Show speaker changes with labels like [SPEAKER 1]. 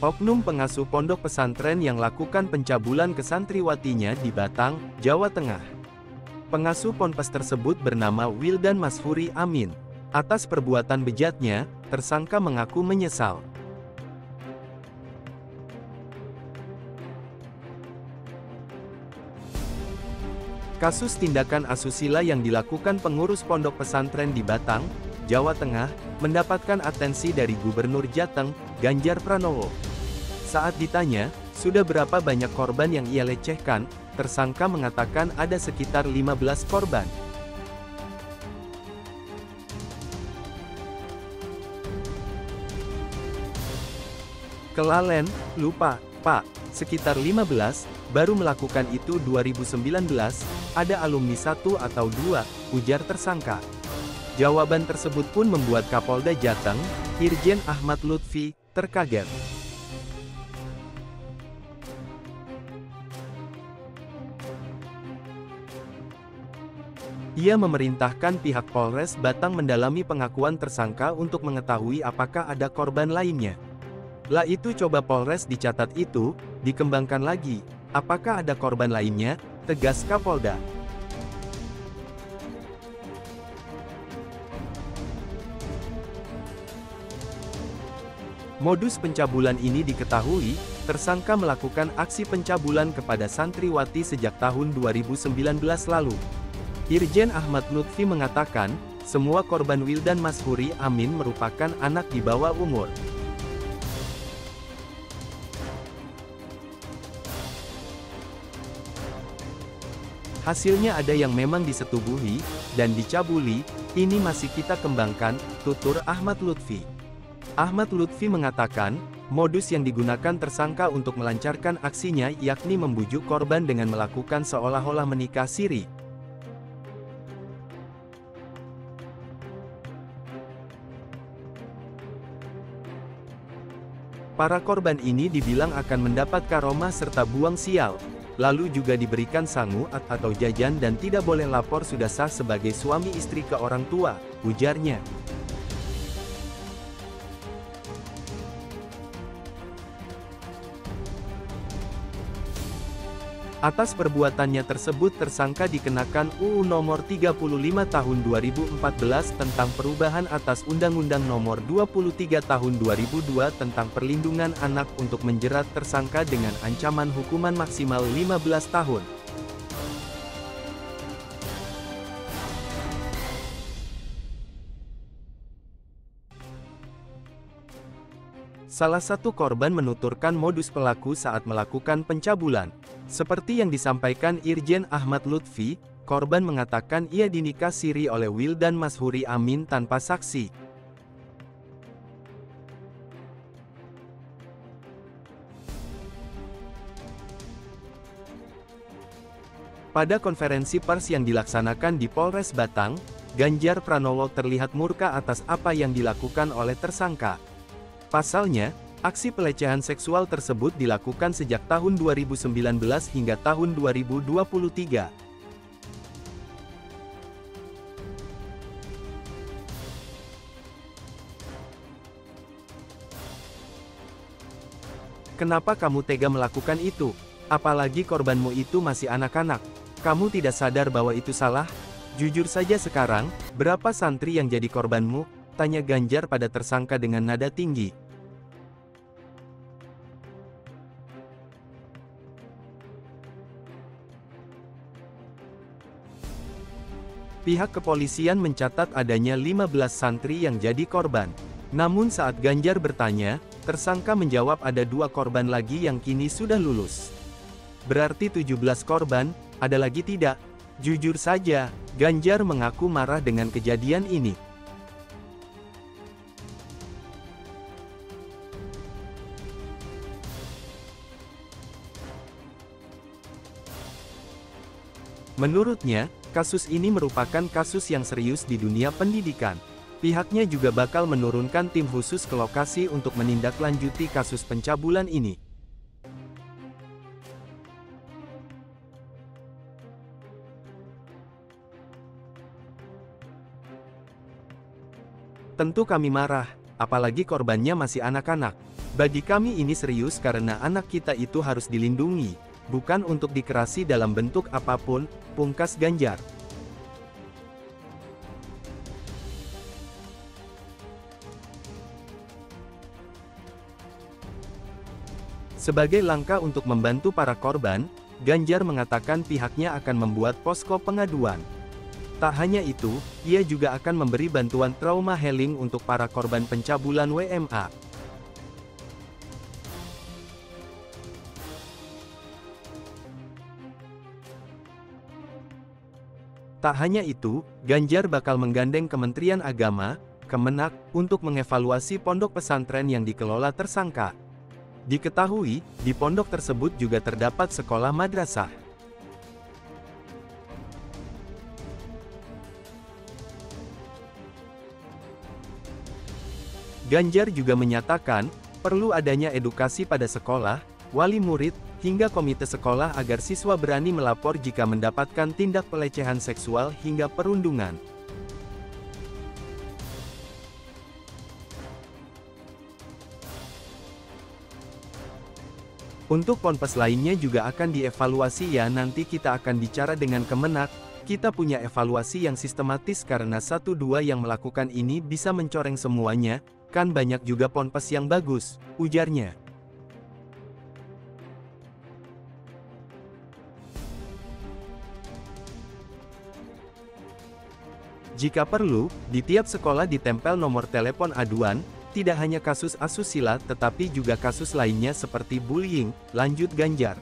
[SPEAKER 1] Oknum pengasuh pondok pesantren yang lakukan pencabulan ke santriwatinya di Batang, Jawa Tengah. Pengasuh ponpes tersebut bernama Wildan Mashuri Amin. Atas perbuatan bejatnya, tersangka mengaku menyesal. Kasus tindakan asusila yang dilakukan pengurus pondok pesantren di Batang, Jawa Tengah, mendapatkan atensi dari Gubernur Jateng, Ganjar Pranowo. Saat ditanya, sudah berapa banyak korban yang ia lecehkan, tersangka mengatakan ada sekitar 15 korban. Kelalen, lupa, Pak, sekitar 15, baru melakukan itu 2019, ada alumni 1 atau 2, ujar tersangka. Jawaban tersebut pun membuat Kapolda Jateng, Irjen Ahmad Lutfi, terkaget. Ia memerintahkan pihak Polres Batang mendalami pengakuan tersangka untuk mengetahui apakah ada korban lainnya. Lah itu coba Polres dicatat itu, dikembangkan lagi. Apakah ada korban lainnya? Tegas Kapolda. Modus pencabulan ini diketahui, tersangka melakukan aksi pencabulan kepada santriwati sejak tahun 2019 lalu. Irjen Ahmad Lutfi mengatakan, semua korban Wildan Mashuri Amin merupakan anak di bawah umur. Hasilnya ada yang memang disetubuhi, dan dicabuli, ini masih kita kembangkan, tutur Ahmad Lutfi. Ahmad Lutfi mengatakan, modus yang digunakan tersangka untuk melancarkan aksinya yakni membujuk korban dengan melakukan seolah-olah menikah siri. Para korban ini dibilang akan mendapat karomah serta buang sial, lalu juga diberikan sangu atau jajan dan tidak boleh lapor sudah sah sebagai suami istri ke orang tua, ujarnya. Atas perbuatannya tersebut tersangka dikenakan UU Nomor 35 Tahun 2014 tentang perubahan atas Undang-Undang Nomor 23 Tahun 2002 tentang perlindungan anak untuk menjerat tersangka dengan ancaman hukuman maksimal 15 tahun. Salah satu korban menuturkan modus pelaku saat melakukan pencabulan. Seperti yang disampaikan Irjen Ahmad Lutfi, korban mengatakan ia dinikah siri oleh Wildan Mashuri Amin tanpa saksi. Pada konferensi pers yang dilaksanakan di Polres Batang, Ganjar Pranowo terlihat murka atas apa yang dilakukan oleh tersangka. Pasalnya, aksi pelecehan seksual tersebut dilakukan sejak tahun 2019 hingga tahun 2023. Kenapa kamu tega melakukan itu? Apalagi korbanmu itu masih anak-anak. Kamu tidak sadar bahwa itu salah? Jujur saja sekarang, berapa santri yang jadi korbanmu? Tanya Ganjar pada tersangka dengan nada tinggi. Pihak kepolisian mencatat adanya 15 santri yang jadi korban. Namun saat Ganjar bertanya, tersangka menjawab ada 2 korban lagi yang kini sudah lulus. Berarti 17 korban, ada lagi tidak? Jujur saja, Ganjar mengaku marah dengan kejadian ini. Menurutnya, kasus ini merupakan kasus yang serius di dunia pendidikan. Pihaknya juga bakal menurunkan tim khusus ke lokasi untuk menindaklanjuti kasus pencabulan ini. Tentu kami marah, apalagi korbannya masih anak-anak. Bagi kami ini serius karena anak kita itu harus dilindungi, bukan untuk dikerasi dalam bentuk apapun, pungkas Ganjar. Sebagai langkah untuk membantu para korban, Ganjar mengatakan pihaknya akan membuat posko pengaduan. Tak hanya itu, ia juga akan memberi bantuan trauma healing untuk para korban pencabulan WMA. Tak hanya itu, Ganjar bakal menggandeng Kementerian Agama, Kemenak, untuk mengevaluasi pondok pesantren yang dikelola tersangka. Diketahui, di pondok tersebut juga terdapat sekolah madrasah. Ganjar juga menyatakan, perlu adanya edukasi pada sekolah, wali murid, hingga komite sekolah agar siswa berani melapor jika mendapatkan tindak pelecehan seksual hingga perundungan. Untuk ponpes lainnya juga akan dievaluasi ya, nanti kita akan bicara dengan Kemenak, kita punya evaluasi yang sistematis karena 1-2 yang melakukan ini bisa mencoreng semuanya, kan banyak juga ponpes yang bagus, ujarnya. Jika perlu, di tiap sekolah ditempel nomor telepon aduan, tidak hanya kasus asusila tetapi juga kasus lainnya seperti bullying, lanjut Ganjar.